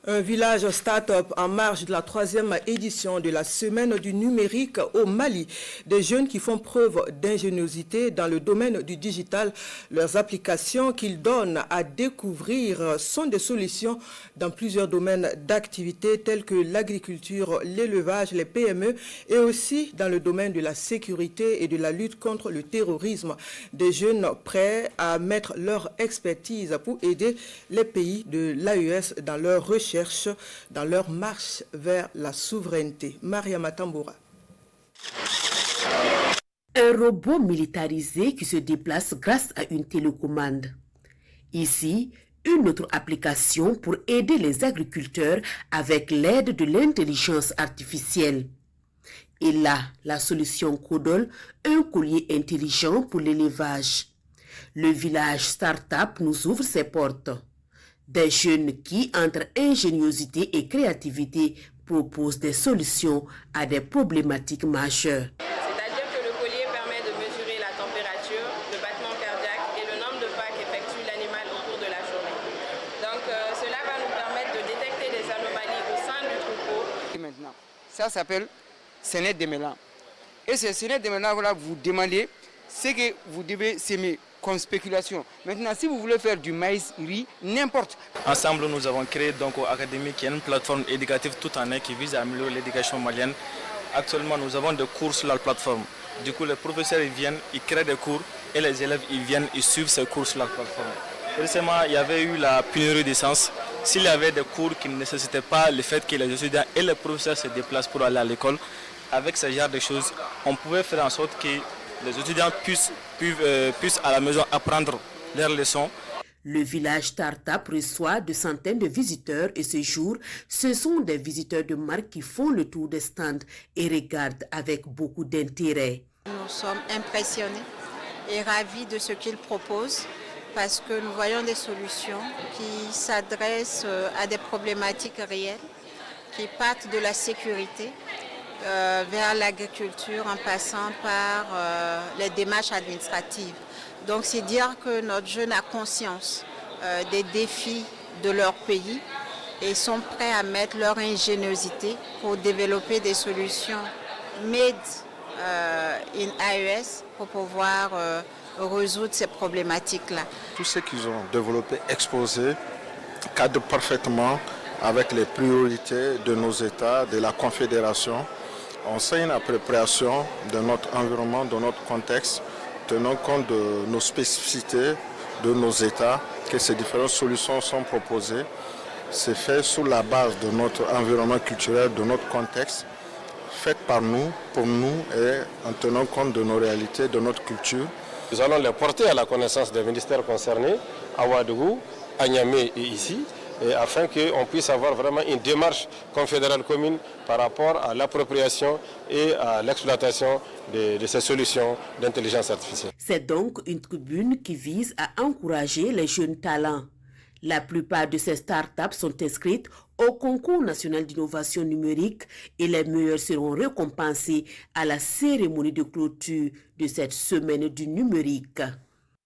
Un village start-up en marge de la 3e édition de la Semaine du numérique au Mali. Des jeunes qui font preuve d'ingéniosité dans le domaine du digital. Leurs applications qu'ils donnent à découvrir sont des solutions dans plusieurs domaines d'activité tels que l'agriculture, l'élevage, les PME et aussi dans le domaine de la sécurité et de la lutte contre le terrorisme. Des jeunes prêts à mettre leur expertise pour aider les pays de l'AES dans leur recherche, dans leur marche vers la souveraineté. Maria Matamboura. Un robot militarisé qui se déplace grâce à une télécommande. Ici, une autre application pour aider les agriculteurs avec l'aide de l'intelligence artificielle. Et là, la solution Codol, un collier intelligent pour l'élevage. Le village start-up nous ouvre ses portes. Des jeunes qui, entre ingéniosité et créativité, proposent des solutions à des problématiques majeures. C'est-à-dire que le collier permet de mesurer la température, le battement cardiaque et le nombre de pas qu'effectue l'animal au cours de la journée. Donc cela va nous permettre de détecter des anomalies au sein du troupeau. Et maintenant, ça s'appelle sénètre de mélange. Et ce sénètre de mélange, voilà, vous demandez ce que vous devez s'aimer comme spéculation. Maintenant, si vous voulez faire du maïs, riz, n'importe. Ensemble, nous avons créé donc au Académie qui est une plateforme éducative tout en un qui vise à améliorer l'éducation malienne. Actuellement, nous avons des cours sur la plateforme. Du coup, les professeurs ils viennent, ils créent des cours et les élèves ils viennent, ils suivent ces cours sur la plateforme. Récemment, il y avait eu la pénurie d'essence. S'il y avait des cours qui ne nécessitaient pas le fait que les étudiants et les professeurs se déplacent pour aller à l'école, avec ce genre de choses, on pouvait faire en sorte que les étudiants puissent à la maison apprendre leurs leçons. Le village Startup reçoit de centaines de visiteurs et ce jour, ce sont des visiteurs de marque qui font le tour des stands et regardent avec beaucoup d'intérêt. Nous sommes impressionnés et ravis de ce qu'ils proposent parce que nous voyons des solutions qui s'adressent à des problématiques réelles, qui partent de la sécurité vers l'agriculture en passant par les démarches administratives. Donc c'est dire que notre jeune a conscience des défis de leur pays et sont prêts à mettre leur ingéniosité pour développer des solutions made in AES pour pouvoir résoudre ces problématiques-là. Tout ce qu'ils ont développé, exposé, cadre parfaitement avec les priorités de nos États, de la Confédération. On sait une appropriation de notre environnement, de notre contexte, tenant compte de nos spécificités, de nos États, que ces différentes solutions sont proposées. C'est fait sur la base de notre environnement culturel, de notre contexte, fait par nous, pour nous et en tenant compte de nos réalités, de notre culture. Nous allons les porter à la connaissance des ministères concernés, à Ouagadougou, à Niamey et ici, et afin qu'on puisse avoir vraiment une démarche confédérale commune par rapport à l'appropriation et à l'exploitation de ces solutions d'intelligence artificielle. C'est donc une tribune qui vise à encourager les jeunes talents. La plupart de ces startups sont inscrites au concours national d'innovation numérique et les meilleurs seront récompensés à la cérémonie de clôture de cette semaine du numérique.